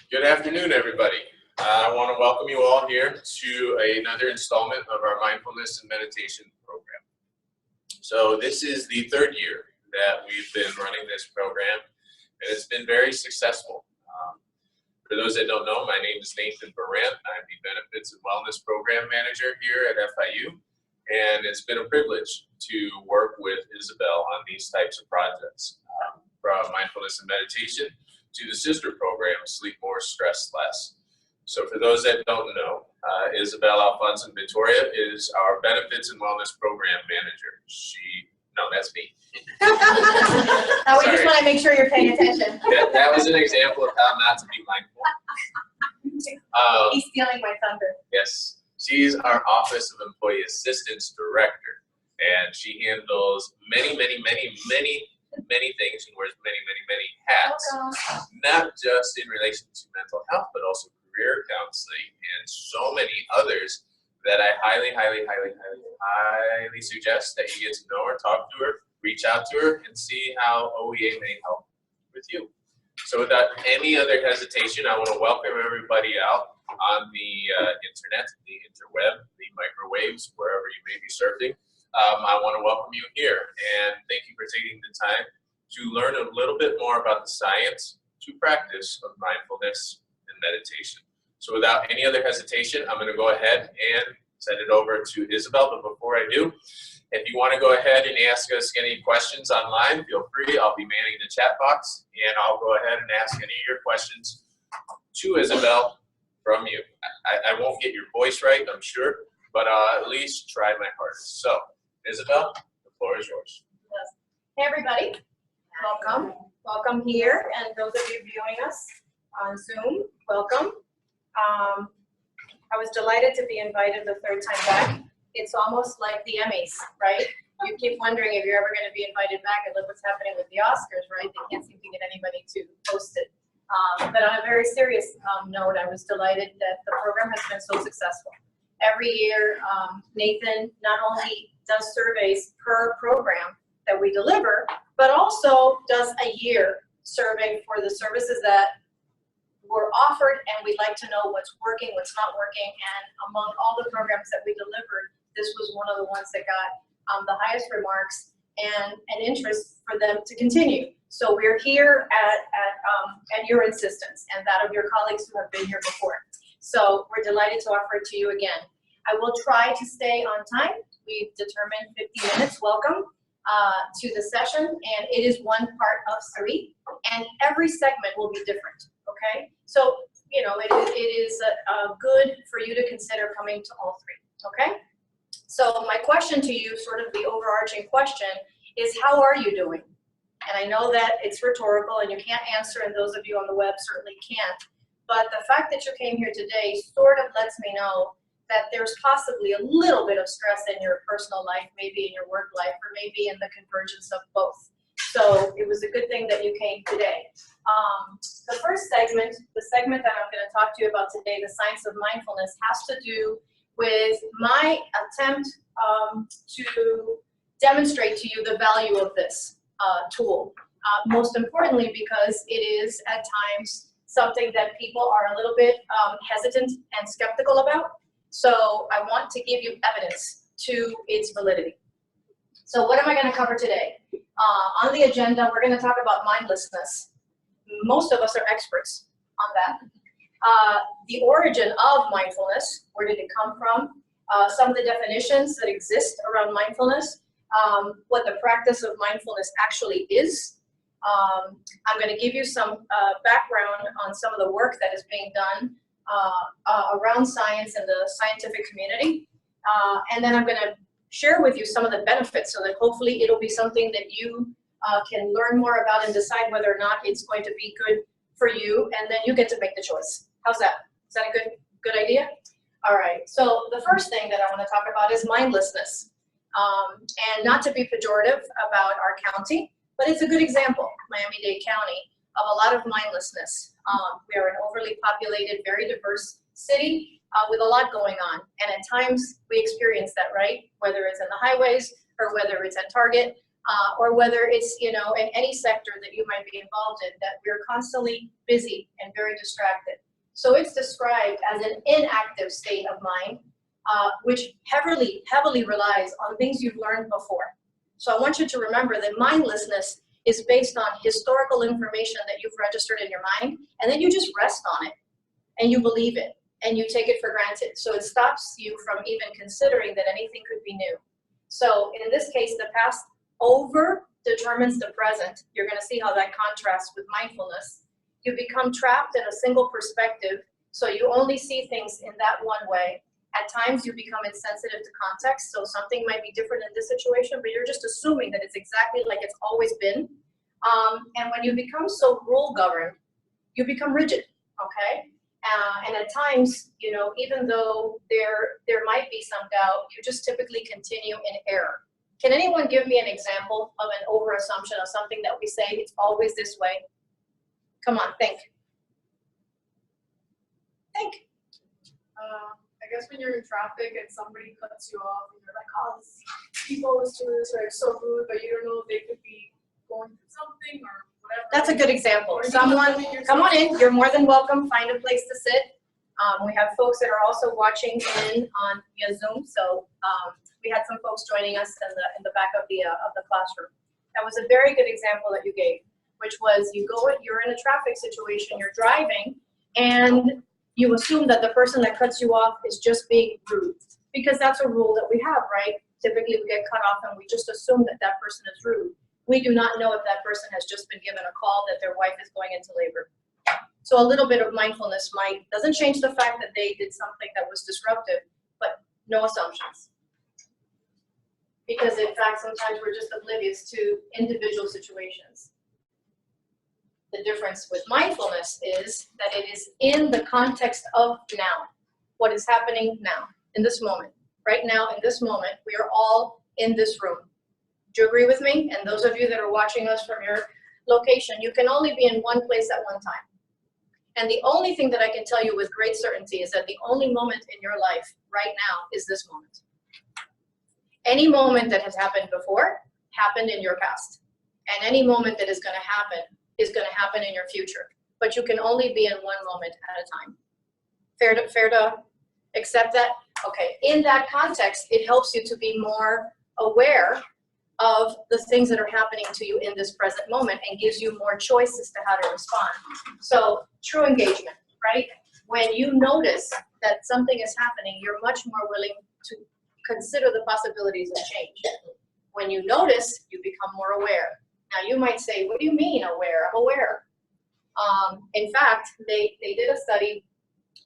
Good afternoon, everybody. I want to welcome you all here to another installment of our mindfulness and meditation program. So this is the third year that we've been running this program, and it's been very successful. For those that don't know, my name is Nathan Barant. I'm the Benefits and Wellness Program Manager here at FIU, and it's been a privilege to work with Isabel on these types of projects, from mindfulness and meditation to the sister program, Sleep More, Stress Less. So for those that don't know, Isabel Alfonsin-Vittoria is our Benefits and Wellness Program Manager. No, that's me. Now we just want to make sure you're paying attention. That was an example of how not to be mindful. He's stealing my thunder. Yes, she's our Office of Employee Assistance Director, and she handles many things and wears many hats, not just in relation to mental health, but also career counseling and so many others that I highly suggest that you get to know her, talk to her, reach out to her, and see how OEA may help with you. So without any other hesitation, I want to welcome everybody out on the internet, the interweb, the microwaves, wherever you may be surfing. I want to welcome you here, and thank you for taking the time to learn a little bit more about the science to practice of mindfulness and meditation. So without any other hesitation, I'm going to go ahead and send it over to Isabel. But before I do, if you want to go ahead and ask us any questions online, feel free. I'll be manning the chat box, and I'll go ahead and ask any of your questions to Isabel from you. I won't get your voice right, I'm sure, but I'll at least try my hardest. So, Isabel, the floor is yours. Yes. Hey, everybody. Welcome. Welcome here, and those of you viewing us on Zoom, welcome. I was delighted to be invited the third time back. It's almost like the Emmys, right? You keep wondering if you're ever going to be invited back, and look what's happening with the Oscars, right? They can't seem to get anybody to host it. But on a very serious note, I was delighted that the program has been so successful. Every year, Nathan not only does surveys per program that we deliver, but also does a year survey for the services that were offered, and we'd like to know what's working, what's not working, and among all the programs that we delivered, this was one of the ones that got the highest remarks and an interest for them to continue. So we're here at your insistence and that of your colleagues who have been here before. So we're delighted to offer it to you again. I will try to stay on time. We've determined 50 minutes. Welcome to the session, and it is one part of 3, and every segment will be different, okay? So, you know, it is good for you to consider coming to all 3, okay? So my question to you, sort of the overarching question, is how are you doing? And I know that it's rhetorical and you can't answer, and those of you on the web certainly can't, but the fact that you came here today sort of lets me know that there's possibly a little bit of stress in your personal life, maybe in your work life, or maybe in the convergence of both. So it was a good thing that you came today. The first segment, the segment that I'm going to talk to you about today, the science of mindfulness, has to do with my attempt to demonstrate to you the value of this tool. Most importantly, because it is at times something that people are a little bit hesitant and skeptical about. So I want to give you evidence to its validity. So what am I going to cover today? On the agenda, we're going to talk about mindlessness. Most of us are experts on that. The origin of mindfulness, where did it come from? Some of the definitions that exist around mindfulness, what the practice of mindfulness actually is. I'm going to give you some background on some of the work that is being done around science and the scientific community. And then I'm going to share with you some of the benefits so that hopefully it'll be something that you can learn more about and decide whether or not it's going to be good for you, and then you get to make the choice. How's that? Is that a good idea? All right, so the first thing that I want to talk about is mindlessness. And not to be pejorative about our county, but it's a good example, Miami-Dade County, of a lot of mindlessness. We are an overly populated, very diverse city with a lot going on. And at times we experience that, right? Whether it's in the highways or whether it's at Target or whether it's, you know, in any sector that you might be involved in, that we're constantly busy and very distracted. So it's described as an inactive state of mind, which heavily relies on things you've learned before. So I want you to remember that mindlessness is based on historical information that you've registered in your mind, and then you just rest on it, and you believe it, and you take it for granted. So it stops you from even considering that anything could be new. So in this case, the past over determines the present. You're going to see how that contrasts with mindfulness. You become trapped in a single perspective, so you only see things in that one way. At times you become insensitive to context, so something might be different in this situation, but you're just assuming that it's exactly like it's always been. And when you become so rule-governed, you become rigid, okay? And at times, you know, even though there might be some doubt, you just typically continue in error. Can anyone give me an example of an over-assumption of something that we say it's always this way? Come on, think. Think. I guess when you're in traffic and somebody cuts you off and you're like, oh, people always do this, or it's so rude, but you don't know if they could be going through something or whatever. That's a good example. Someone, come on in. You're more than welcome. Find a place to sit. We have folks that are also watching in on via Zoom. So we had some folks joining us in the back of the classroom. That was a very good example that you gave, which was you're in a traffic situation, you're driving, and you assume that the person that cuts you off is just being rude, because that's a rule that we have, right? Typically we get cut off and we just assume that that person is rude. We do not know if that person has just been given a call that their wife is going into labor. So a little bit of mindfulness doesn't change the fact that they did something that was disruptive, but no assumptions. Because in fact, sometimes we're just oblivious to individual situations. The difference with mindfulness is that it is in the context of now. What is happening now, in this moment. Right now, in this moment, we are all in this room. Do you agree with me? And those of you that are watching us from your location, you can only be in one place at one time. And the only thing that I can tell you with great certainty is that the only moment in your life right now is this moment. Any moment that has happened before happened in your past. And any moment that is going to happen is going to happen in your future. But you can only be in one moment at a time. Fair to accept that? Okay, in that context, it helps you to be more aware of the things that are happening to you in this present moment and gives you more choices to how to respond. So true engagement, right? When you notice that something is happening, you're much more willing to consider the possibilities of change. When you notice, you become more aware. Now you might say, what do you mean aware? I'm aware. In fact, they did a study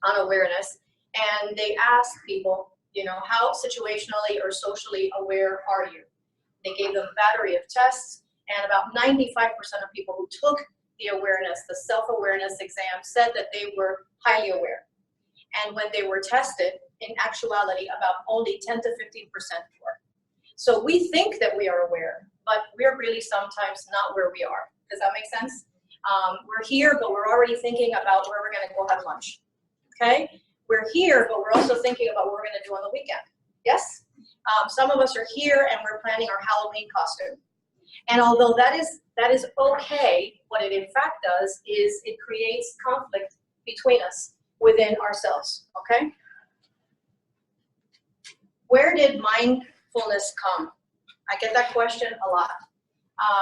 on awareness, and they asked people, you know, how situationally or socially aware are you? They gave them a battery of tests, and about 95% of people who took the awareness, the self-awareness exam, said that they were highly aware. And when they were tested, in actuality, about only 10 to 15% were. So we think that we are aware, but we're really sometimes not where we are. Does that make sense? We're here, but we're already thinking about where we're going to go have lunch. Okay? We're here, but we're also thinking about what we're going to do on the weekend. Yes? Some of us are here and we're planning our Halloween costume. And although that is okay, what it in fact does is it creates conflict between us within ourselves. Okay? Where did mindfulness come? I get that question a lot.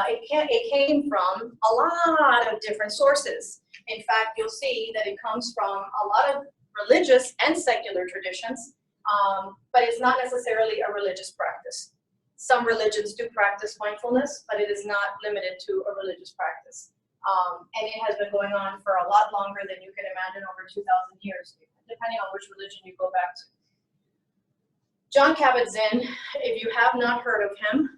It came from a lot of different sources. In fact, you'll see that it comes from a lot of religious and secular traditions, but it's not necessarily a religious practice. Some religions do practice mindfulness, but it is not limited to a religious practice. And it has been going on for a lot longer than you can imagine, over 2,000 years, depending on which religion you go back to. Jon Kabat-Zinn, if you have not heard of him,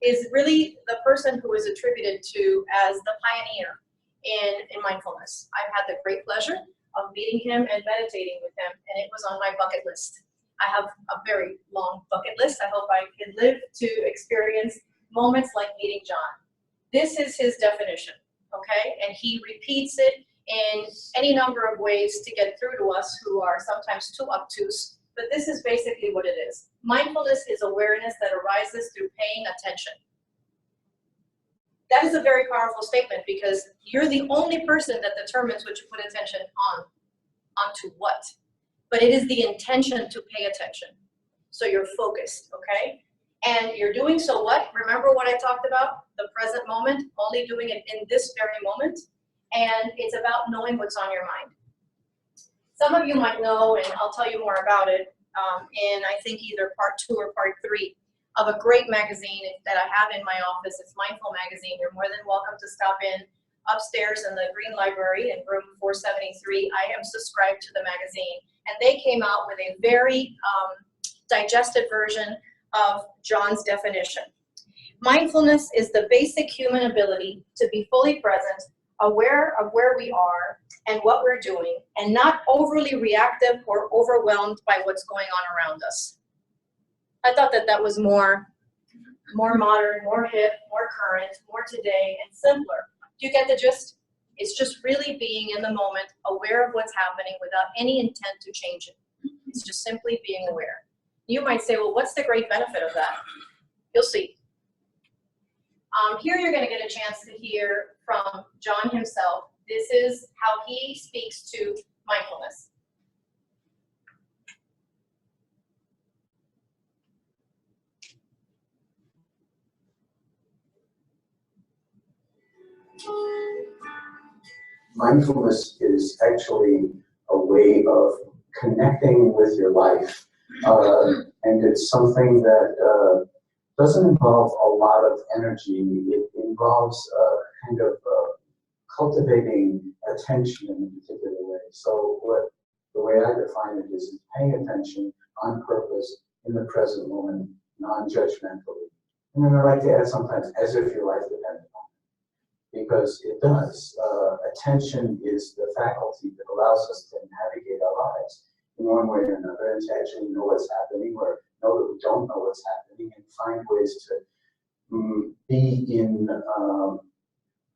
is really the person who is attributed to as the pioneer in mindfulness. I've had the great pleasure of meeting him and meditating with him, and it was on my bucket list. I have a very long bucket list. I hope I can live to experience moments like meeting Jon. This is his definition, okay? And he repeats it in any number of ways to get through to us who are sometimes too obtuse. But this is basically what it is. Mindfulness is awareness that arises through paying attention. That is a very powerful statement because you're the only person that determines what you put attention on. onto what. But it is the intention to pay attention. So you're focused, okay? And you're doing so what? Remember what I talked about? The present moment, only doing it in this very moment. And it's about knowing what's on your mind. Some of you might know, and I'll tell you more about it in, I think, either part 2 or part 3 of a great magazine that I have in my office. It's Mindful Magazine. You're more than welcome to stop in upstairs in the Green Library in room 473. I am subscribed to the magazine. And they came out with a very digested version of John's definition. Mindfulness is the basic human ability to be fully present, aware of where we are and what we're doing, and not overly reactive or overwhelmed by what's going on around us. I thought that that was more modern, more hip, more current, more today, and simpler. Do you get the gist? It's just really being in the moment, aware of what's happening without any intent to change it. It's just simply being aware. You might say, well, what's the great benefit of that? You'll see. Here you're going to get a chance to hear from John himself. This is how he speaks to mindfulness. Mindfulness is actually a way of connecting with your life. And it's something that doesn't involve a lot of energy. It involves kind of cultivating attention in a particular way. So the way I define it is paying attention on purpose in the present moment, non-judgmentally. And then I like to add sometimes as if your life depended on it. Because it does. Attention is the faculty that allows us to navigate our lives in one way or another, and to actually know what's happening or know that we don't know what's happening, and find ways to be in a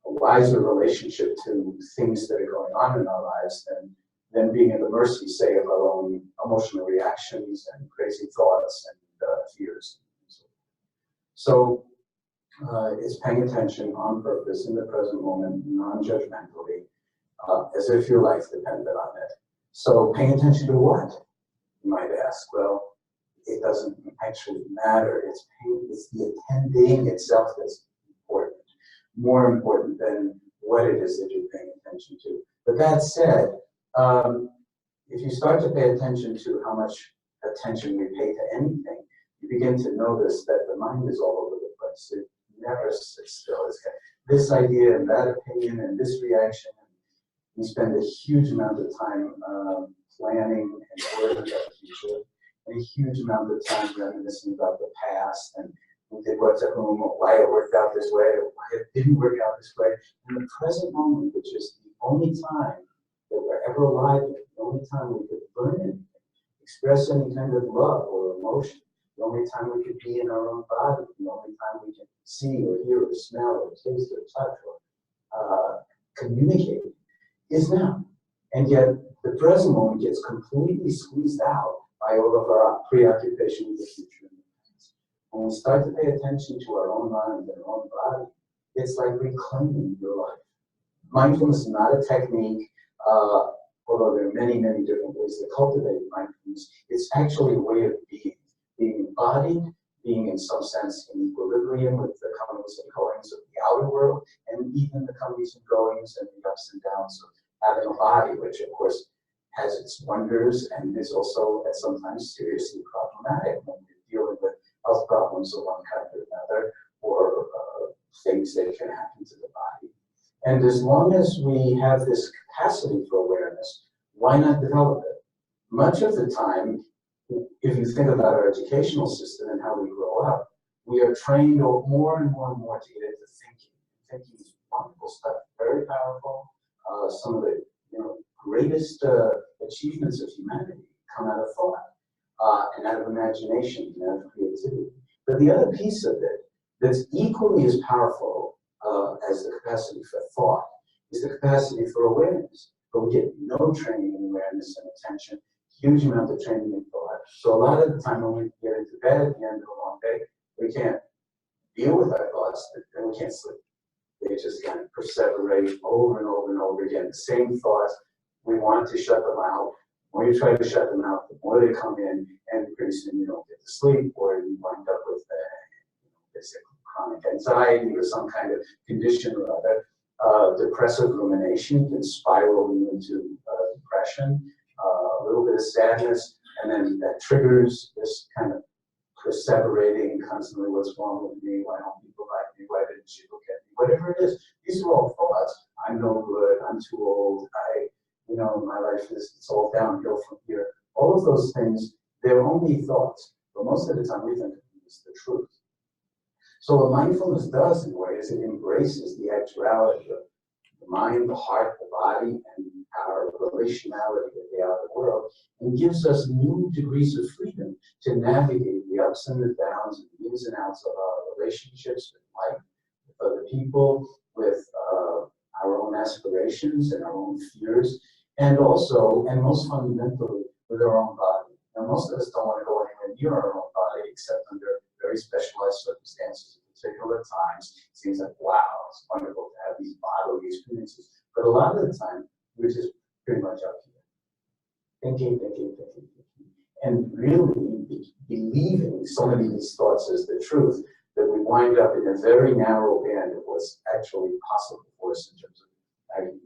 wiser relationship to things that are going on in our lives than being at the mercy, say, of our own emotional reactions and crazy thoughts and fears. So it's paying attention on purpose in the present moment, non-judgmentally, as if your life depended on it. So paying attention to what, you might ask? Well, it doesn't actually matter. It's the attending itself that's important, more important than what it is that you're paying attention to. But that said, if you start to pay attention to how much attention we pay to anything, you begin to notice that the mind is all over the place. It never sits still. It's got this idea and that opinion and this reaction. We spend a huge amount of time planning and worrying about the future, and a huge amount of time reminiscing about the past and who did what to whom, or why it worked out this way, or why it didn't work out this way. In the present moment, which is the only time that we're ever alive, the only time we could learn anything, express any kind of love or emotion, the only time we could be in our own body, the only time we can see or hear or smell or taste or touch or communicate is now. And yet the present moment gets completely squeezed out by all of our preoccupation with the future and the past. When we start to pay attention to our own mind and our own body, it's like reclaiming your life. Mindfulness is not a technique, although there are many, many different ways to cultivate mindfulness. It's actually a way of being embodied, being in some sense in equilibrium with the comings and goings of the outer world, and even the comings and goings and the ups and downs of having a body, which of course has its wonders and is also at sometimes seriously problematic when you're dealing with health problems of one kind or another, or things that can happen to the body. And as long as we have this capacity for awareness, why not develop it? Much of the time, if you think about our educational system and how we grow up, we are trained more and more and more to get into thinking. Thinking is wonderful stuff, very powerful. Some of the greatest achievements of humanity come out of thought and out of imagination and out of creativity. But the other piece of it that's equally as powerful as the capacity for thought is the capacity for awareness. But we get no training in awareness and attention, huge amount of training in thought. So a lot of the time when we get into bed at the end of a long day, we can't deal with our thoughts and we can't sleep. They just kind of perseverate over and over and over again. The same thoughts, we want to shut them out. The more you try to shut them out, the more they come in, and pretty soon you don't get to sleep, or you wind up with basically chronic anxiety or some kind of condition or other. Depressive rumination can spiral you into depression, a little bit of sadness, and then that triggers this kind of perseverating constantly, what's wrong with me, why don't people like me, why didn't you look at me, whatever it is. These are all thoughts. I'm no good, I'm too old, my life it's all downhill from here. All of those things, they're only thoughts, but most of the time we think it's the truth. So what mindfulness does in a way is it embraces the actuality of the mind, the heart, the body, and our relationality with the outer world, and gives us new degrees of freedom to navigate the ups and the downs and the ins and outs of our relationships with life, with other people, with our own aspirations and our own fears, and also, and most fundamentally, with our own body. Now, most of us don't want to go anywhere near our own body except under very specialized circumstances at particular times. It seems like, wow, it's wonderful to have these bodily experiences. But a lot of the time, we're just pretty much up here. Thinking. And really believing so many of these thoughts as the truth that we wind up in a very narrow band of what's actually possible for us in terms of how you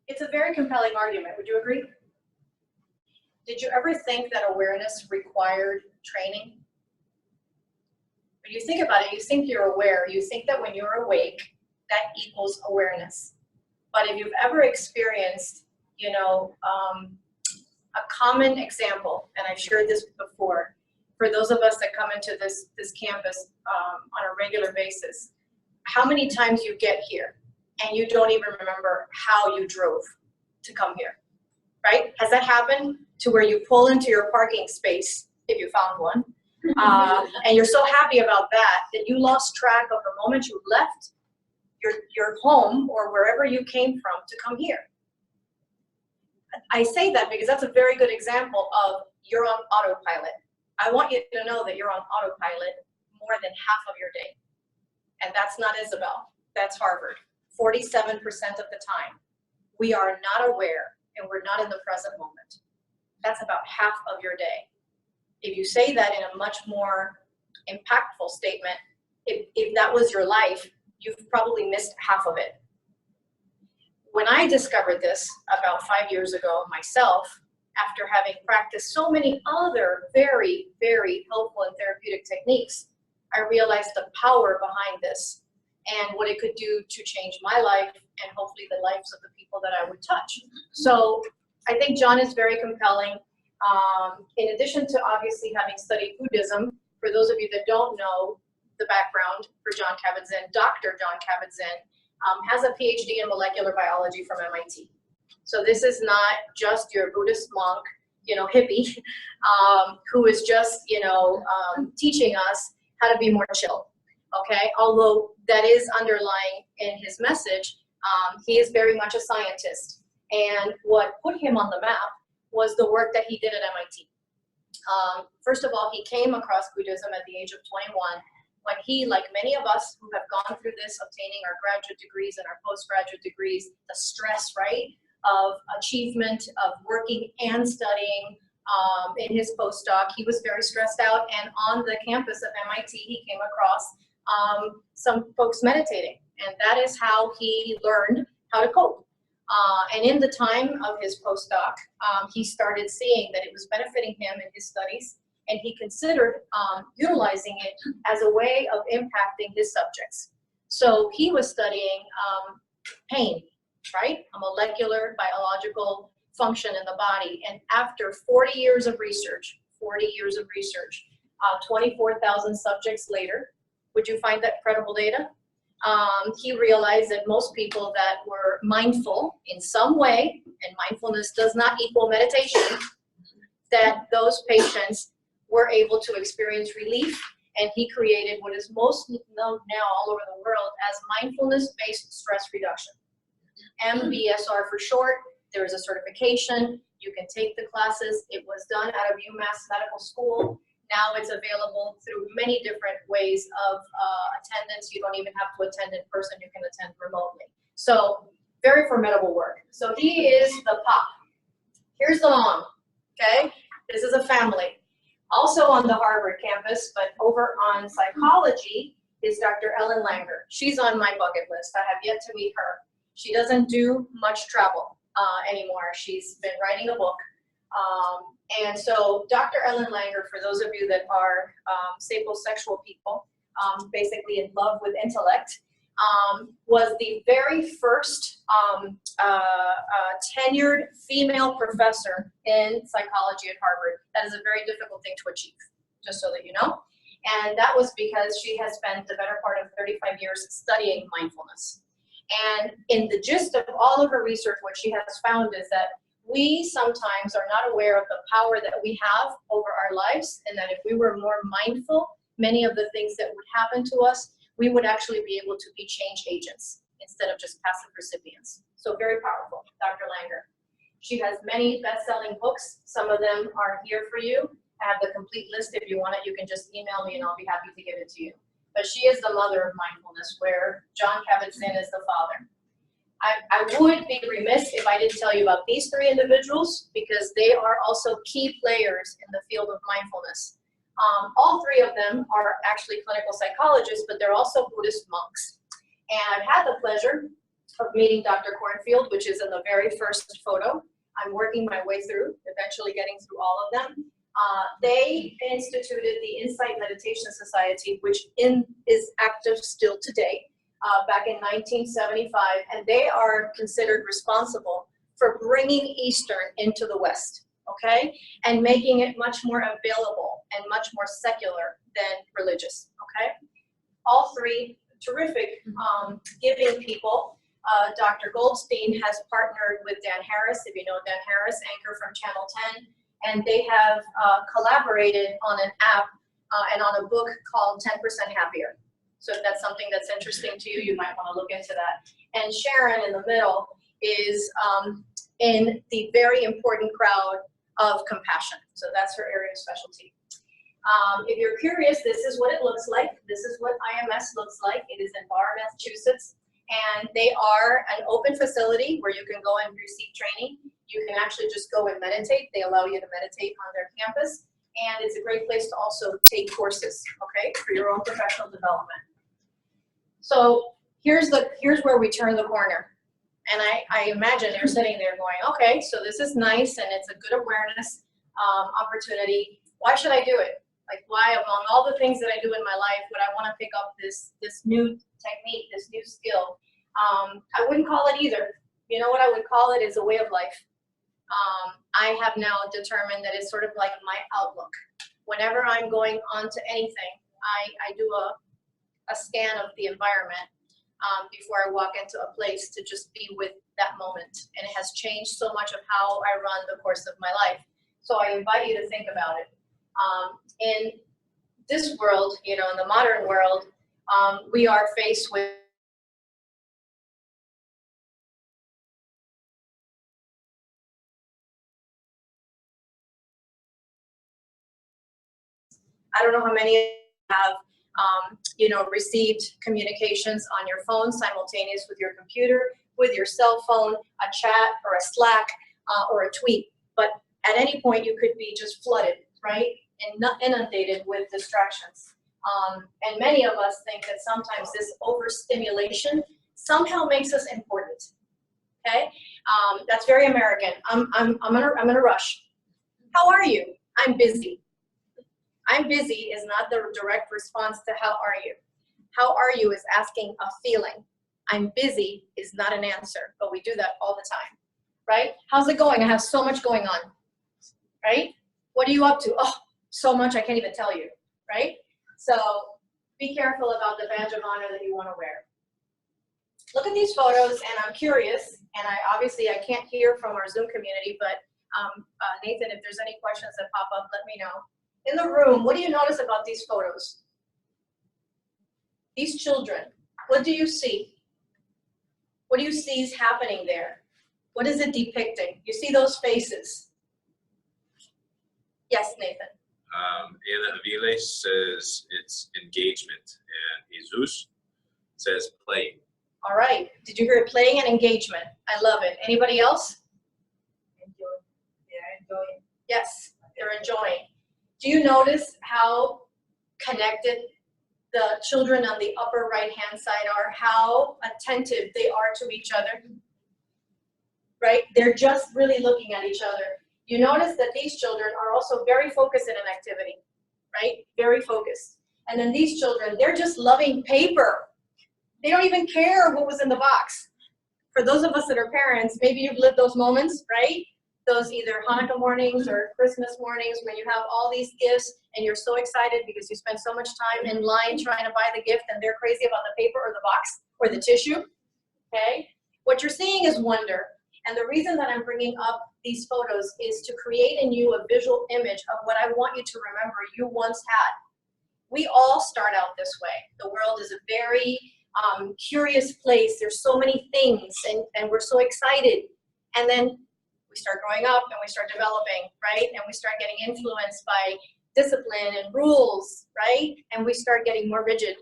It's a very compelling argument. Would you agree? Did you ever think that awareness required training? When you think about it, you think you're aware. You think that when you're awake, that equals awareness. But if you've ever experienced, a common example, and I've shared this before, for those of us that come into this campus on a regular basis, how many times you get here and you don't even remember how you drove to come here, right? Has that happened to where you pull into your parking space, if you found one, and you're so happy about that you lost track of the moment you left your home or wherever you came from to come here? I say that because that's a very good example of you're on autopilot. I want you to know that you're on autopilot more than half of your day. And that's not Isabel, that's Harvard. 47% of the time, we are not aware and we're not in the present moment. That's about half of your day. If you say that in a much more impactful statement, if that was your life, you've probably missed half of it. When I discovered this about 5 years ago myself, after having practiced so many other very, very helpful and therapeutic techniques, I realized the power behind this and what it could do to change my life and hopefully the lives of the people that I would touch. So I think John is very compelling. In addition to obviously having studied Buddhism, for those of you that don't know the background for John Kabat-Zinn, Dr. John Kabat-Zinn has a PhD in molecular biology from MIT. So this is not just your Buddhist monk, hippie, who is just, teaching us how to be more chill, okay? Although that is underlying in his message, he is very much a scientist. And what put him on the map was the work that he did at MIT. First of all, he came across Buddhism at the age of 21, when he, like many of us who have gone through this, obtaining our graduate degrees and our postgraduate degrees, the stress, right, of achievement, of working and studying in his postdoc, he was very stressed out. And on the campus of MIT, he came across some folks meditating. And that is how he learned how to cope. And in the time of his postdoc, he started seeing that it was benefiting him in his studies, and he considered utilizing it as a way of impacting his subjects. So he was studying pain, right? A molecular biological function in the body. And after 40 years of research, 24,000 subjects later, would you find that credible data? He realized that most people that were mindful in some way, and mindfulness does not equal meditation, that those patients were able to experience relief, and he created what is most known now all over the world as Mindfulness Based Stress Reduction. MBSR for short. There is a certification. You can take the classes. It was done out of UMass Medical School. Now it's available through many different ways of attendance. You don't even have to attend in person. You can attend remotely. So very formidable work. So he is the pop. Here's the mom, okay? This is a family. Also on the Harvard campus, but over on psychology, is Dr. Ellen Langer. She's on my bucket list. I have yet to meet her. She doesn't do much travel anymore. She's been writing a book. And so Dr. Ellen Langer, for those of you that are sapiosexual people, basically in love with intellect, was the very first tenured female professor in psychology at Harvard. That is a very difficult thing to achieve, just so that you know. And that was because she has spent the better part of 35 years studying mindfulness. And in the gist of all of her research, what she has found is that we sometimes are not aware of the power that we have over our lives, and that if we were more mindful, many of the things that would happen to us, we would actually be able to be change agents instead of just passive recipients. So very powerful, Dr. Langer. She has many best-selling books. Some of them are here for you. I have the complete list. If you want it, you can just email me and I'll be happy to give it to you. But she is the mother of mindfulness, where John Kabat-Zinn is the father. I would be remiss if I didn't tell you about these three individuals, because they are also key players in the field of mindfulness. All three of them are actually clinical psychologists, but they're also Buddhist monks. And I've had the pleasure of meeting Dr. Cornfield, which is in the very first photo. I'm working my way through, eventually getting through all of them. They instituted the Insight Meditation Society, which is active still today, back in 1975, and they are considered responsible for bringing Eastern into the West, okay, and making it much more available and much more secular than religious, okay. All three terrific giving people. Dr. Goldstein has partnered with Dan Harris, if you know Dan Harris, anchor from Channel 10, and they have collaborated on an app and on a book called 10% Happier. So if that's something that's interesting to you, you might want to look into that. And Sharon in the middle is in the very important crowd of compassion. So that's her area of specialty. If you're curious, this is what it looks like. This is what IMS looks like. It is in Barre, Massachusetts. And they are an open facility where you can go and receive training. You can actually just go and meditate. They allow you to meditate on their campus. And it's a great place to also take courses, okay, for your own professional development. So here's where we turn the corner. And I imagine you're sitting there going, okay, so this is nice and it's a good awareness opportunity. Why should I do it? Like, why, among all the things that I do in my life, would I want to pick up this new technique, this new skill? I wouldn't call it either. You know what I would call it is a way of life. I have now determined that it's sort of like my outlook. Whenever I'm going on to anything, I do a scan of the environment before I walk into a place to just be with that moment. And it has changed so much of how I run the course of my life. So I invite you to think about it. In this world, you know, in the modern world, we are faced with I don't know how many of you have, you know, received communications on your phone simultaneous with your computer, with your cell phone, a chat or a Slack or a tweet. But at any point you could be just flooded, right? And not inundated with distractions. And many of us think that sometimes this overstimulation somehow makes us important. Okay? That's very American. I'm in a rush. How are you? I'm busy. I'm busy is not the direct response to how are you. How are you is asking a feeling. I'm busy is not an answer, but we do that all the time, right? How's it going? I have so much going on, right? What are you up to? Oh, so much I can't even tell you, right? So be careful about the badge of honor that you want to wear. Look at these photos, and I'm curious, and I can't hear from our Zoom community, but Nathan, if there's any questions that pop up, let me know. In the room, what do you notice about these photos? These children, what do you see? What do you see is happening there? What is it depicting? You see those faces. Yes, Nathan. Ana Aviles says it's engagement, and Jesus says playing. All right. Did you hear it? Playing and engagement. I love it. Anybody else? Enjoy. Yeah, enjoy. Yes, they're enjoying. Do you notice how connected the children on the upper right-hand side are, how attentive they are to each other? Right? They're just really looking at each other. You notice that these children are also very focused in an activity, right? Very focused. And then these children, they're just loving paper. They don't even care what was in the box. For those of us that are parents, maybe you've lived those moments, right? Those either Hanukkah mornings or Christmas mornings when you have all these gifts and you're so excited because you spend so much time in line trying to buy the gift and they're crazy about the paper or the box or the tissue, okay? What you're seeing is wonder. And the reason that I'm bringing up these photos is to create in you a visual image of what I want you to remember you once had. We all start out this way. The world is a very curious place. There's so many things and we're so excited. And then we start growing up and we start developing, right? And we start getting influenced by discipline and rules, right? And we start getting more rigid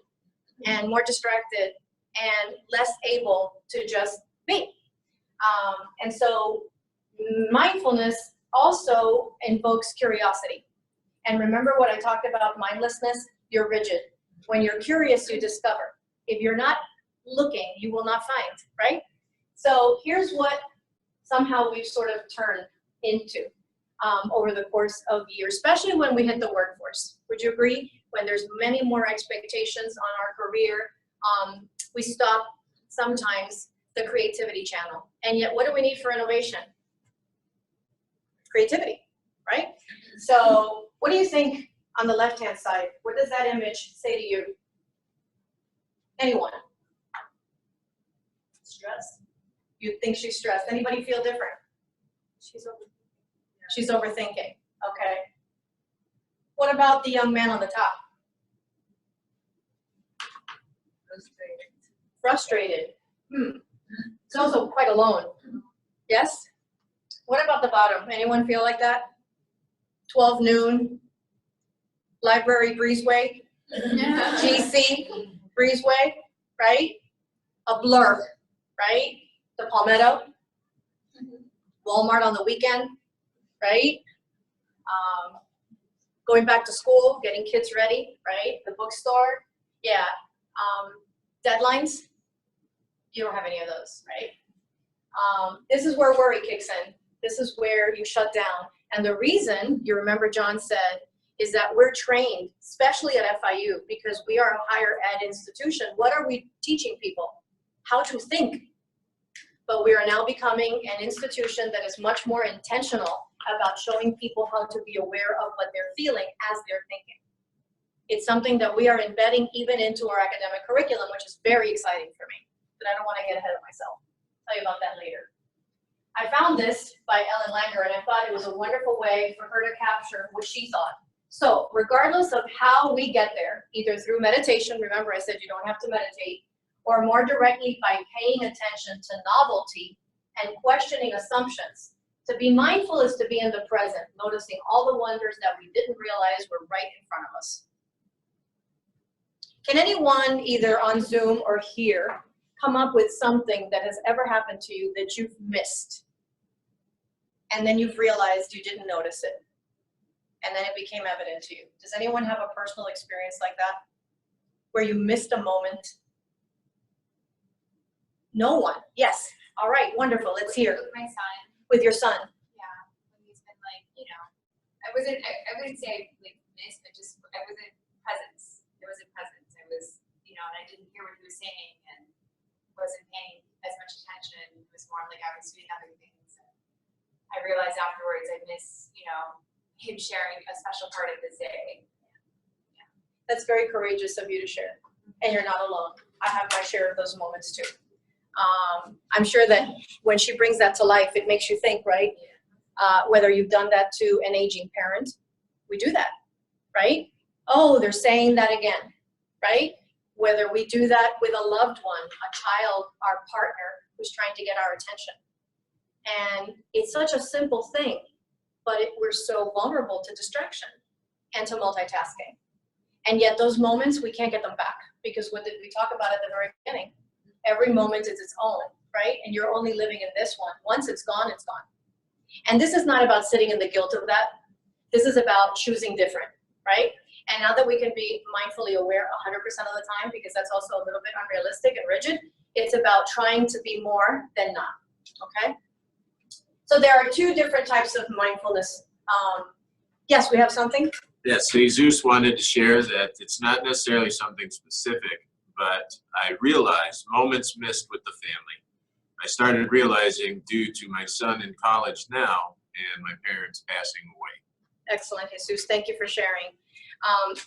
and more distracted and less able to just be. And so mindfulness also invokes curiosity. And remember what I talked about mindlessness? You're rigid. When you're curious, you discover. If you're not looking, you will not find, right? So here's what somehow we've sort of turned into over the course of years, especially when we hit the workforce. Would you agree? When there's many more expectations on our career, we stop sometimes the creativity channel. And yet, what do we need for innovation? Creativity, right? So what do you think on the left-hand side? What does that image say to you? Anyone? Stress. You think she's stressed. Anybody feel different? She's overthinking. Okay. What about the young man on the top? Frustrated. He's also quite alone. Yes? What about the bottom? Anyone feel like that? 12 noon, library breezeway, GC breezeway, right? A blur, right? The Palmetto, Walmart on the weekend, right? Going back to school, getting kids ready, right? The bookstore, yeah. Deadlines, you don't have any of those, right? This is where worry kicks in. This is where you shut down. And the reason, you remember John said, is that we're trained, especially at FIU, because we are a higher ed institution. What are we teaching people? How to think. But we are now becoming an institution that is much more intentional about showing people how to be aware of what they're feeling as they're thinking. It's something that we are embedding even into our academic curriculum, which is very exciting for me, but I don't want to get ahead of myself. I'll tell you about that later. I found this by Ellen Langer, and I thought it was a wonderful way for her to capture what she thought. So regardless of how we get there, either through meditation, remember I said you don't have to meditate, or more directly by paying attention to novelty and questioning assumptions. To be mindful is to be in the present, noticing all the wonders that we didn't realize were right in front of us. Can anyone, either on Zoom or here, come up with something that has ever happened to you that you've missed? And then you've realized you didn't notice it. And then it became evident to you. Does anyone have a personal experience like that? Where you missed a moment? No one. Yes. All right. Wonderful. Let's hear. With my son. With your son. Yeah. When he's been like, you know, I wouldn't say like missed, but just I wasn't presence. There wasn't presence. I was, you know, and I didn't hear what he was saying and wasn't paying as much attention. It was more like I was doing other things. And I realized afterwards I miss, you know, him sharing a special part of his day. Yeah. That's very courageous of you to share. And you're not alone. I have my share of those moments too. I'm sure that when she brings that to life, it makes you think, right? Whether you've done that to an aging parent, we do that, right? Oh, they're saying that again, right? Whether we do that with a loved one, a child, our partner who's trying to get our attention. And it's such a simple thing, but we're so vulnerable to distraction and to multitasking. And yet those moments, we can't get them back, because what did we talk about at the very beginning? Every moment is its own, right? And you're only living in this one. Once it's gone, it's gone. And this is not about sitting in the guilt of that. This is about choosing different, right? And now that we can be mindfully aware 100% of the time, because that's also a little bit unrealistic and rigid, it's about trying to be more than not, okay? So there are two different types of mindfulness. Yes, we have something? Yes, so Jesus wanted to share that it's not necessarily something specific, but I realized moments missed with the family. I started realizing due to my son in college now and my parents passing away. Excellent, Jesus. Thank you for sharing.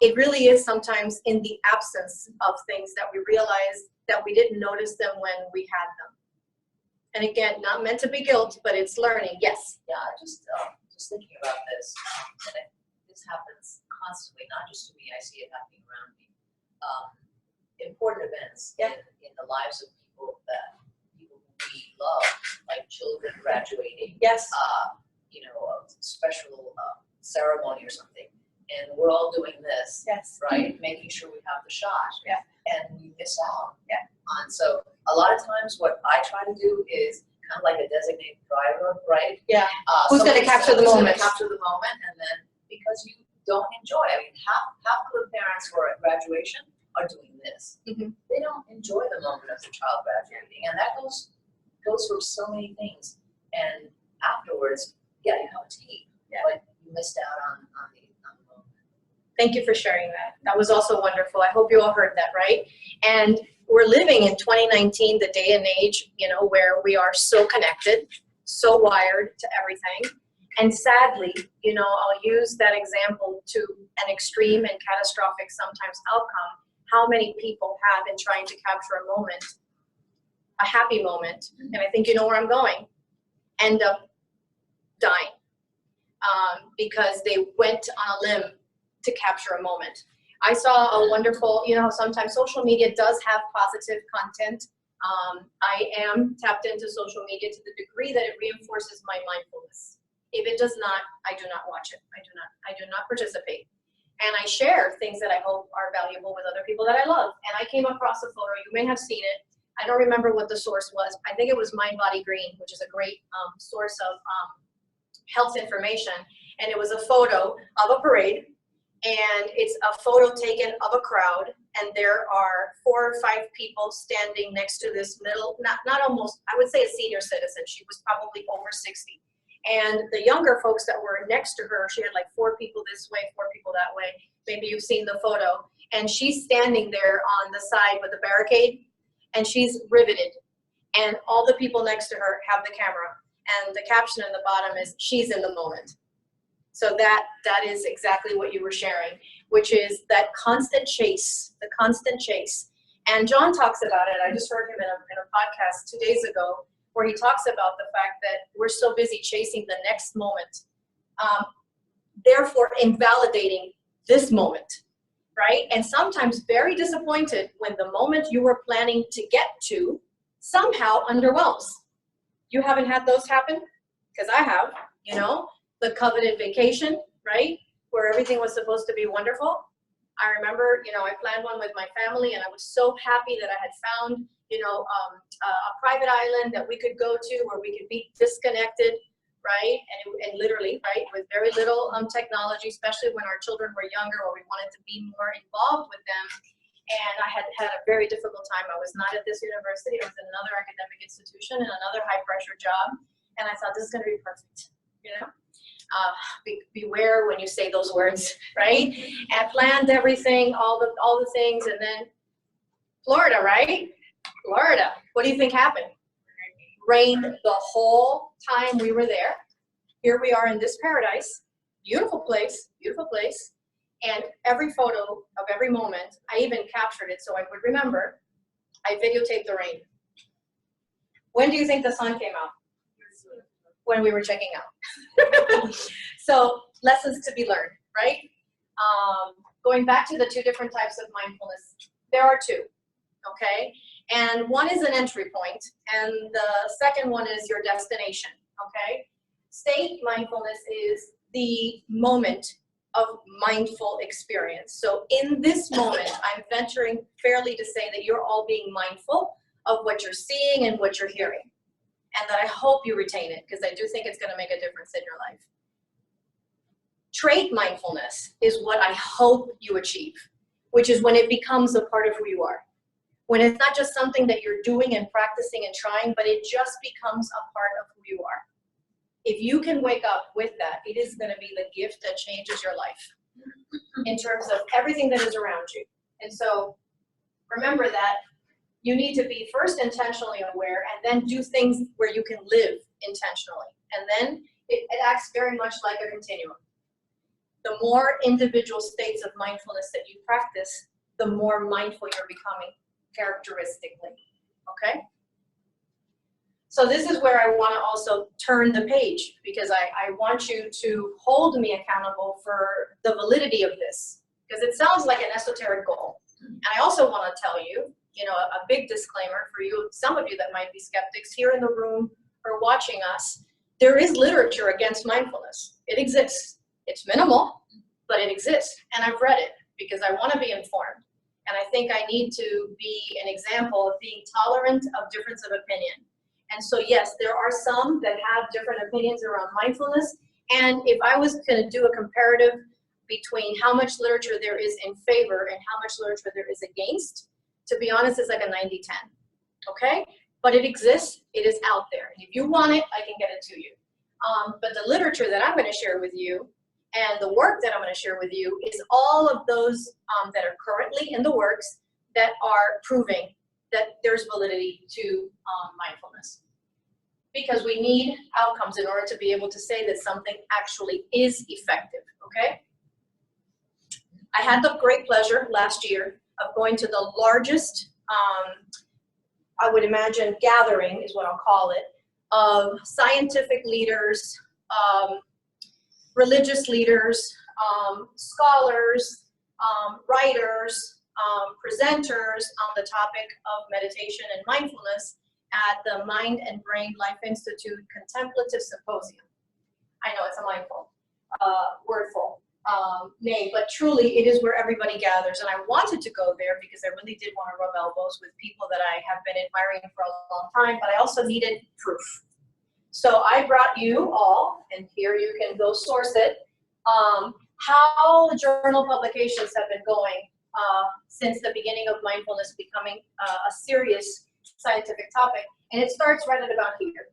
It really is sometimes in the absence of things that we realize that we didn't notice them when we had them. And again, not meant to be guilt, but it's learning. Yes. Yeah, just thinking about this, and this happens constantly, not just to me, I see it happening around me. Important events in the lives of people who we love, like children graduating. Yes. You know, a special ceremony or something, and we're all doing this, Yes. right? Making sure we have the shot. Yeah. And we miss out. Yeah. And so a lot of times, what I try to do is kind of like a designated driver, right? Yeah. Who's going to capture the moment? Capture the moment, and then because you don't enjoy. I mean, half of the parents who are at graduation are doing this. Mhm. They don't enjoy the moment of the child graduating, and that goes for so many things. And afterwards, yeah, you have a tape, but you missed out on the moment. Thank you for sharing that. That was also wonderful. I hope you all heard that, right? And we're living in 2019, the day and age, you know, where we are so connected, so wired to everything. And sadly, you know, I'll use that example to an extreme and catastrophic sometimes outcome. How many people have in trying to capture a moment, a happy moment, and I think you know where I'm going, end up dying because they went on a limb to capture a moment. I saw a wonderful, you know, sometimes social media does have positive content. I am tapped into social media to the degree that it reinforces my mindfulness. If it does not, I do not watch it. I do not participate. And I share things that I hope are valuable with other people that I love. And I came across a photo, you may have seen it. I don't remember what the source was. I think it was Mind Body Green, which is a great source of health information. And it was a photo of a parade. And it's a photo taken of a crowd, and there are 4 or 5 people standing next to this middle, not almost, I would say a senior citizen. She was probably over 60. And the younger folks that were next to her, she had like 4 people this way, 4 people that way. Maybe you've seen the photo. And she's standing there on the side with the barricade, and she's riveted. And all the people next to her have the camera. And the caption in the bottom is, "She's in the moment." So that is exactly what you were sharing, which is that constant chase, the constant chase. And John talks about it. I just heard him in a podcast 2 days ago, where he talks about the fact that we're so busy chasing the next moment, therefore invalidating this moment, right? And sometimes very disappointed when the moment you were planning to get to somehow underwhelms. You haven't had those happen? Because I have, you know? The coveted vacation, right? Where everything was supposed to be wonderful. I remember, you know, I planned one with my family, and I was so happy that I had found, you know, a private island that we could go to where we could be disconnected, right? And literally, right, with very little technology, especially when our children were younger, or we wanted to be more involved with them. And I had had a very difficult time. I was not at this university. I was in another academic institution and another high pressure job. And I thought, this is going to be perfect, you know? Beware when you say those words, right? And planned everything, all the things, and then Florida, right? Florida. What do you think happened? Rained the whole time we were there. Here we are in this paradise. Beautiful place, and every photo of every moment, I even captured it so I would remember. I videotaped the rain. When do you think the sun came out? When we were checking out. So lessons to be learned, right? Going back to the 2 different types of mindfulness, there are 2, okay? And one is an entry point, and the second one is your destination, okay? State mindfulness is the moment of mindful experience. So in this moment, I'm venturing fairly to say that you're all being mindful of what you're seeing and what you're hearing. And that I hope you retain it, because I do think it's going to make a difference in your life. Trait mindfulness is what I hope you achieve, which is when it becomes a part of who you are. When it's not just something that you're doing and practicing and trying, but it just becomes a part of who you are. If you can wake up with that, it is going to be the gift that changes your life in terms of everything that is around you. And so remember that you need to be first intentionally aware and then do things where you can live intentionally. And then it acts very much like a continuum. The more individual states of mindfulness that you practice, the more mindful you're becoming characteristically, okay? So this is where I want to also turn the page, because I want you to hold me accountable for the validity of this, because it sounds like an esoteric goal. And I also want to tell you, a big disclaimer for you, some of you that might be skeptics here in the room or watching us, there is literature against mindfulness. It exists. It's minimal, but it exists. And I've read it because I want to be informed. And I think I need to be an example of being tolerant of difference of opinion. And so, yes, there are some that have different opinions around mindfulness. And if I was going to do a comparative between how much literature there is in favor and how much literature there is against, to be honest, it's like a 90-10, okay? But it exists, it is out there. And if you want it, I can get it to you. But the literature that I'm going to share with you and the work that I'm going to share with you is all of those that are currently in the works that are proving that there's validity to mindfulness. Because we need outcomes in order to be able to say that something actually is effective, okay? I had the great pleasure last year of going to the largest, I would imagine, gathering is what I'll call it, of scientific leaders, religious leaders, scholars, writers, presenters on the topic of meditation and mindfulness at the Mind and Brain Life Institute Contemplative Symposium. I know it's a mindful, wordful name, but truly it is where everybody gathers. And I wanted to go there because I really did want to rub elbows with people that I have been admiring for a long time, but I also needed proof. So I brought you all, and here you can go source it, how the journal publications have been going since the beginning of mindfulness becoming a serious scientific topic. And it starts right at about here,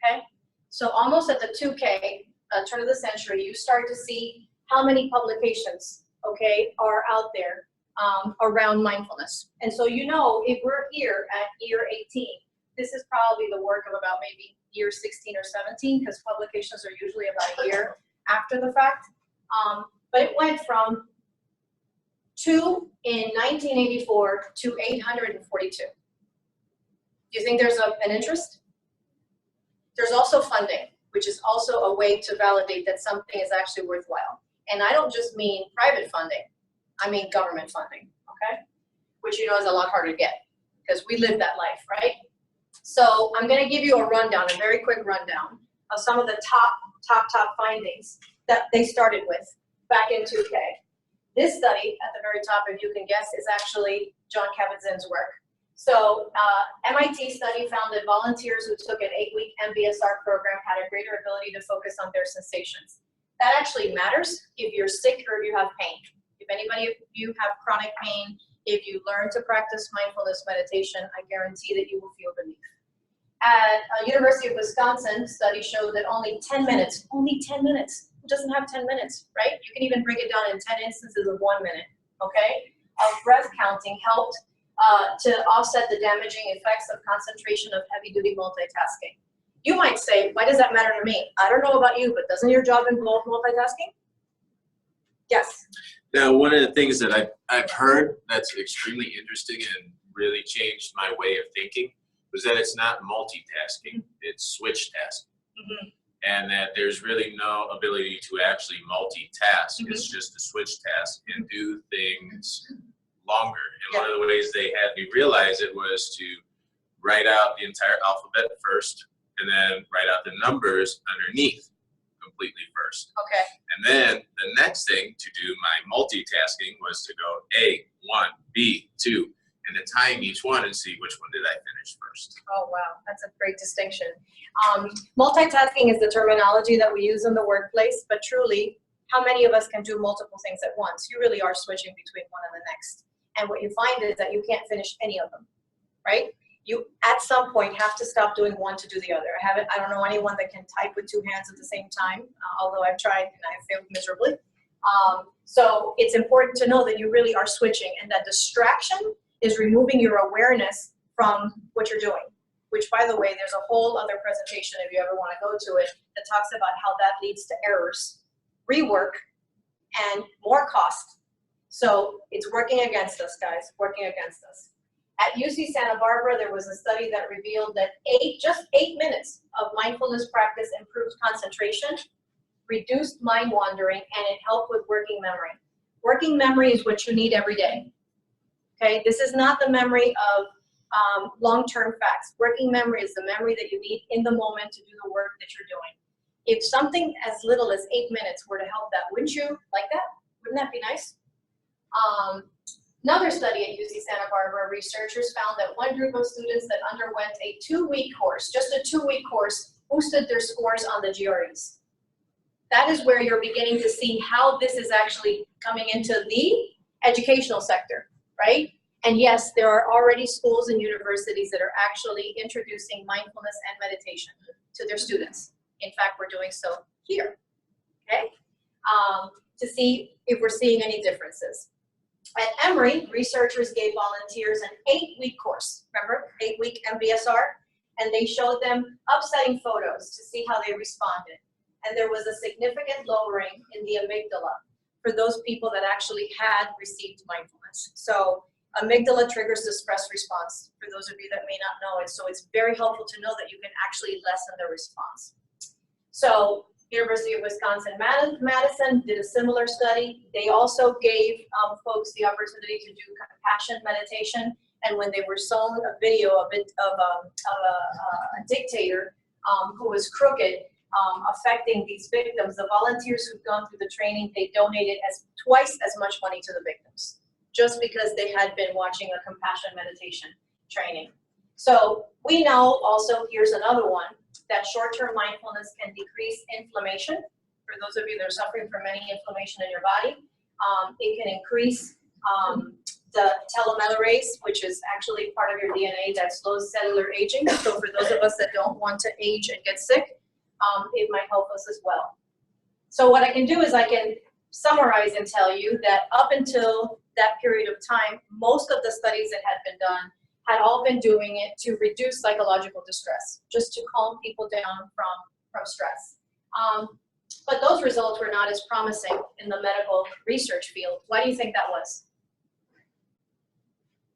okay? So almost at the 2K, turn of the century, you start to see how many publications, okay, are out there around mindfulness. And so if we're here at year 18, this is probably the work of about maybe year 16 or 17, because publications are usually about a year after the fact. But it went from 2 in 1984 to 842. Do you think there's an interest? There's also funding, which is also a way to validate that something is actually worthwhile. And I don't just mean private funding, I mean government funding, okay? Which is a lot harder to get, because we live that life, right? So I'm gonna give you a rundown, a very quick rundown of some of the top findings that they started with back in 2K. This study at the very top, if you can guess, is actually John Kabat-Zinn's work. So MIT study found that volunteers who took an 8-week MBSR program had a greater ability to focus on their sensations. That actually matters if you're sick or if you have pain. If anybody of you have chronic pain, if you learn to practice mindfulness meditation, I guarantee that you will feel relief. At University of Wisconsin, study showed that only 10 minutes, who doesn't have 10 minutes, right? You can even break it down in 10 instances of 1 minute, okay? Of breath counting helped to offset the damaging effects of concentration of heavy-duty multitasking. You might say, why does that matter to me? I don't know about you, but doesn't your job involve multitasking? Yes. Now, one of the things that I've heard that's extremely interesting and really changed my way of thinking was that it's not multitasking, it's switch tasking. Mm-hmm. And that there's really no ability to actually multitask. Mm-hmm. It's just to switch task and do things longer. And one of the ways they had me realize it was to write out the entire alphabet first and then write out the numbers underneath completely first. Okay. then the next thing to do my multitasking was to go A1, B2, and then time each one and see which one did I finish first. Oh, wow, that's a great distinction. Multitasking is the terminology that we use in the workplace, but truly, how many of us can do multiple things at once? You really are switching between one and the next. And what you find is that you can't finish any of them, right? You, at some point, have to stop doing one to do the other. I don't know anyone that can type with two hands at the same time, although I've tried and I failed miserably. So it's important to know that you really are switching, and that distraction is removing your awareness from what you're doing, which, by the way, there's a whole other presentation, if you ever want to go to it, that talks about how that leads to errors, rework, and more cost. So it's working against us, guys, working against us. At UC Santa Barbara, there was a study that revealed that just 8 minutes of mindfulness practice improved concentration, reduced mind wandering, and it helped with working memory. Working memory is what you need every day. Okay, this is not the memory of long-term facts. Working memory is the memory that you need in the moment to do the work that you're doing. If something as little as 8 minutes were to help that, wouldn't you like that? Wouldn't that be nice? Another study at UC Santa Barbara, researchers found that one group of students that underwent a 2-week course, just a 2-week course, boosted their scores on the GREs. That is where you're beginning to see how this is actually coming into the educational sector, right? And yes, there are already schools and universities that are actually introducing mindfulness and meditation to their students. In fact, we're doing so here, okay? To see if we're seeing any differences. At Emory, researchers gave volunteers an 8-week course, remember, 8-week MBSR, and they showed them upsetting photos to see how they responded. And there was a significant lowering in the amygdala for those people that actually had received mindfulness. So amygdala triggers the stress response, for those of you that may not know it. So it's very helpful to know that you can actually lessen the response. So University of Wisconsin-Madison did a similar study. They also gave folks the opportunity to do compassion meditation. And when they were shown a video of a dictator who was crooked, affecting these victims, the volunteers who've gone through the training, they donated twice as much money to the victims, just because they had been watching a compassion meditation training. So we know also, here's another one, that short-term mindfulness can decrease inflammation. For those of you that are suffering from any inflammation in your body, it can increase the telomerase, which is actually part of your DNA that slows cellular aging. So for those of us that don't want to age and get sick, it might help us as well. So what I can do is I can summarize and tell you that up until that period of time, most of the studies that had been done had all been doing it to reduce psychological distress, just to calm people down from stress. But those results were not as promising in the medical research field. Why do you think that was?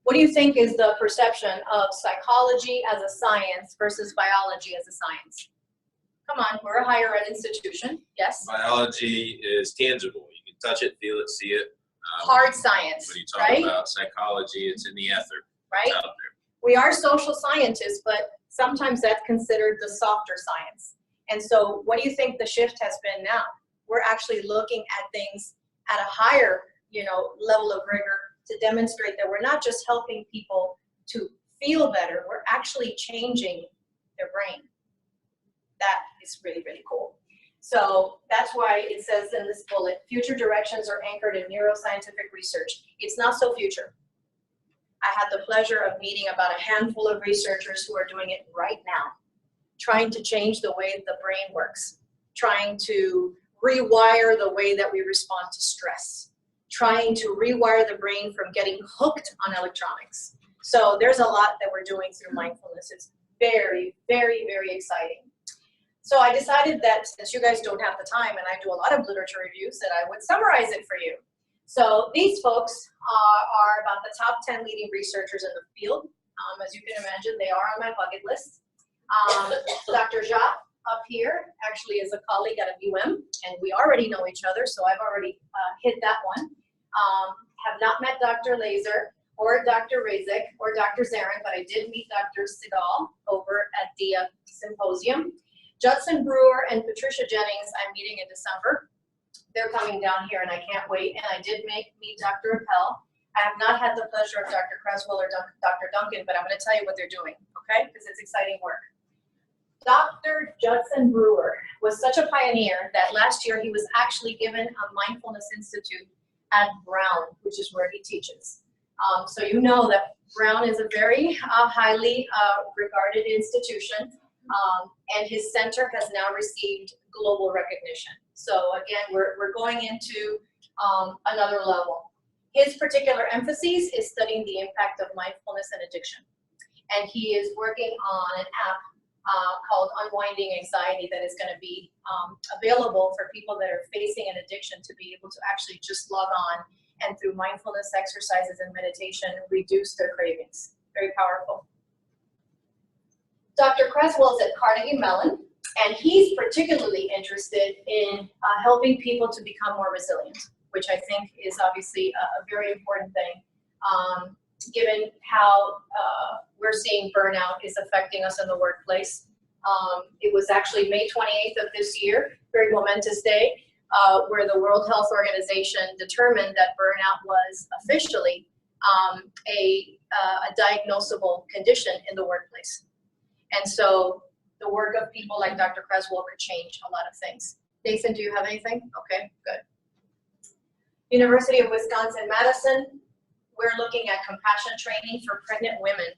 What do you think is the perception of psychology as a science versus biology as a science? Come on, we're a higher ed institution, yes? Biology is tangible. You can touch it, feel it, see it. Hard science, when you talk right? about psychology, it's in the ether. Right? It's out there. We are social scientists, but sometimes that's considered the softer science. And so what do you think the shift has been now? We're actually looking at things at a higher, level of rigor to demonstrate that we're not just helping people to feel better, we're actually changing their brain. That is really, really cool. So that's why it says in this bullet, future directions are anchored in neuroscientific research. It's not so future. I had the pleasure of meeting about a handful of researchers who are doing it right now, trying to change the way the brain works, trying to rewire the way that we respond to stress, trying to rewire the brain from getting hooked on electronics. So there's a lot that we're doing through mindfulness. It's very, very, very exciting. So I decided that since you guys don't have the time, and I do a lot of literature reviews, that I would summarize it for you. So these folks are about the top 10 leading researchers in the field. As you can imagine, they are on my bucket list. Dr. Jacques up here actually is a colleague at UM, and we already know each other, so I've already hit that one. Have not met Dr. Laser or Dr. Razik or Dr. Zarin, but I did meet Dr. Sigal over at the symposium. Judson Brewer and Patricia Jennings I'm meeting in December. they're coming down here, and I can't wait. And I did meet Dr. Appel. I have not had the pleasure of Dr. Creswell or Dr. Duncan, but I'm going to tell you what they're doing, okay? Because it's exciting work. Dr. Judson Brewer was such a pioneer that last year he was actually given a mindfulness institute at Brown, which is where he teaches. So you know that Brown is a very highly regarded institution, and his center has now received global recognition. So again, we're going into another level. His particular emphasis is studying the impact of mindfulness and addiction. And he is working on an app called Unwinding Anxiety that is going to be available for people that are facing an addiction to be able to actually just log on and through mindfulness exercises and meditation reduce their cravings. Very powerful. Dr. Creswell's at Carnegie Mellon, and he's particularly interested in helping people to become more resilient, which I think is obviously a very important thing, given how we're seeing burnout is affecting us in the workplace. It was actually May 28th of this year, very momentous day, where the World Health Organization determined that burnout was officially a diagnosable condition in the workplace. And so the work of people like Dr. Creswell could change a lot of things. Nathan, do you have anything? Okay, good. University of Wisconsin-Madison, we're looking at compassion training for pregnant women,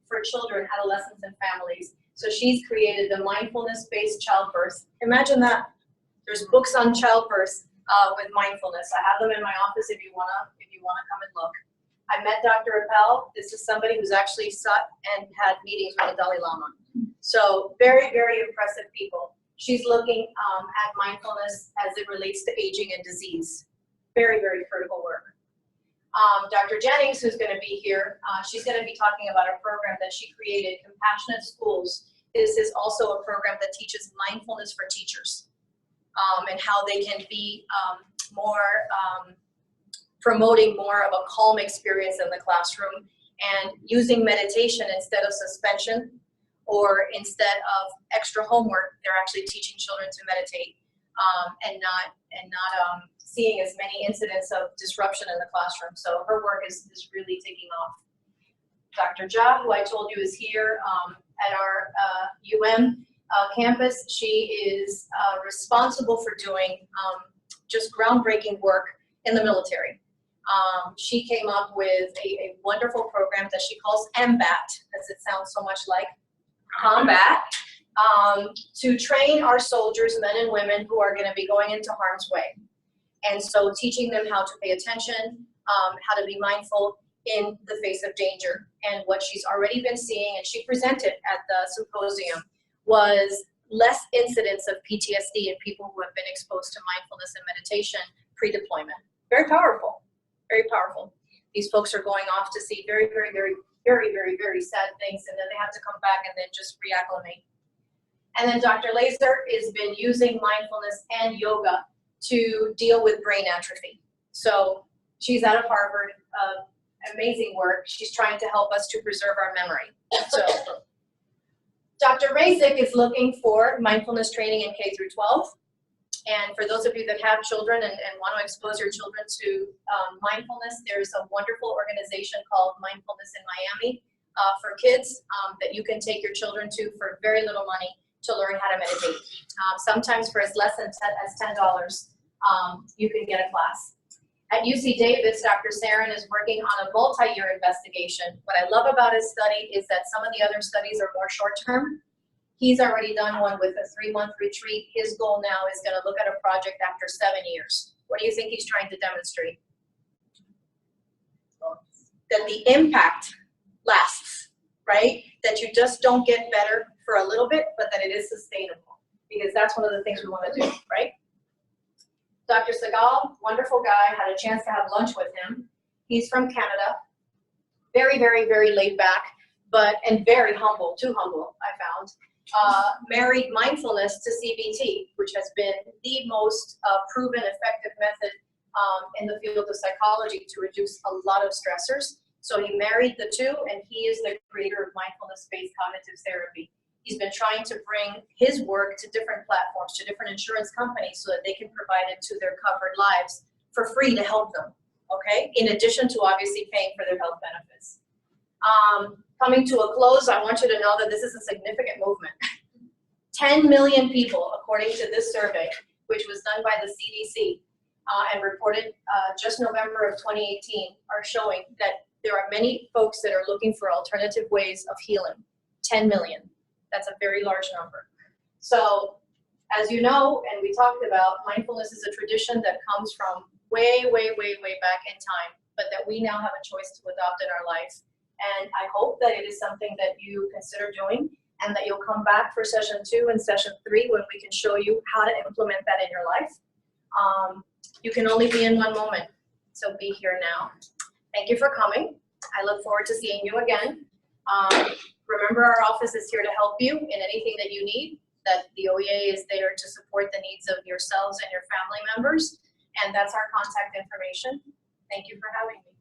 for children, adolescents, and families. So she's created the Mindfulness Based Childbirth. Imagine that. There's books on childbirth with mindfulness. I have them in my office if you wanna come and look. I met Dr. Appel. This is somebody who's actually sat and had meetings with the Dalai Lama. So very, very impressive people. She's looking at mindfulness as it relates to aging and disease. Very, very critical work. Dr. Jennings, who's going to be here, she's going to be talking about a program that she created, Compassionate Schools. This is also a program that teaches mindfulness for teachers and how they can be promoting more of a calm experience in the classroom and using meditation instead of suspension or instead of extra homework. They're actually teaching children to meditate and not seeing as many incidents of disruption in the classroom. So her work is really taking off. Dr. Ja, who I told you is here at our campus, she is responsible for doing just groundbreaking work in the military. She came up with a wonderful program that she calls MBAT, as it sounds so much like combat, to train our soldiers, men and women, who are going to be going into harm's way. And so teaching them how to pay attention, how to be mindful in the face of danger. And what she's already been seeing, and she presented at the symposium, was less incidents of PTSD in people who have been exposed to mindfulness and meditation pre-deployment. Very powerful, very powerful. These folks are going off to see very, very, very, very, very, very sad things, and then they have to come back and then just reacclimate. And then Dr. Laser has been using mindfulness and yoga to deal with brain atrophy. So she's out of Harvard, amazing work. She's trying to help us to preserve our memory. So Dr. Razik is looking for mindfulness training in K through 12. And for those of you that have children and want to expose your children to mindfulness, there's a wonderful organization called Mindfulness in Miami for kids that you can take your children to for very little money to learn how to meditate. Sometimes for as less as $10, you can get a class. At UC Davis, Dr. Sarin is working on a multi-year investigation. What I love about his study is that some of the other studies are more short-term. He's already done one with a 3-month retreat. His goal now is going to look at a project after 7 years. What do you think he's trying to demonstrate? That the impact lasts, right? That you just don't get better for a little bit, but that it is sustainable. Because that's one of the things we want to do, right? Dr. Segal, wonderful guy, had a chance to have lunch with him. He's from Canada. Very, very, very laid back, and very humble, too humble, I found. Married mindfulness to CBT, which has been the most proven effective method in the field of psychology to reduce a lot of stressors. So he married the two, and he is the creator of mindfulness-based cognitive therapy. He's been trying to bring his work to different platforms, to different insurance companies, so that they can provide it to their covered lives for free to help them, okay? In addition to obviously paying for their health benefits. Coming to a close, I want you to know that this is a significant movement. 10 million people, according to this survey, which was done by the CDC and reported just November of 2018, are showing that there are many folks that are looking for alternative ways of healing. 10 million. That's a very large number. So, as you know, and we talked about, mindfulness is a tradition that comes from way, way, way, way back in time, but that we now have a choice to adopt in our life. And I hope that it is something that you consider doing, and that you'll come back for session 2 and session 3 when we can show you how to implement that in your life. You can only be in one moment, so be here now. Thank you for coming. I look forward to seeing you again. Remember, our office is here to help you in anything that you need, that the OEA is there to support the needs of yourselves and your family members, and that's our contact information. Thank you for having me.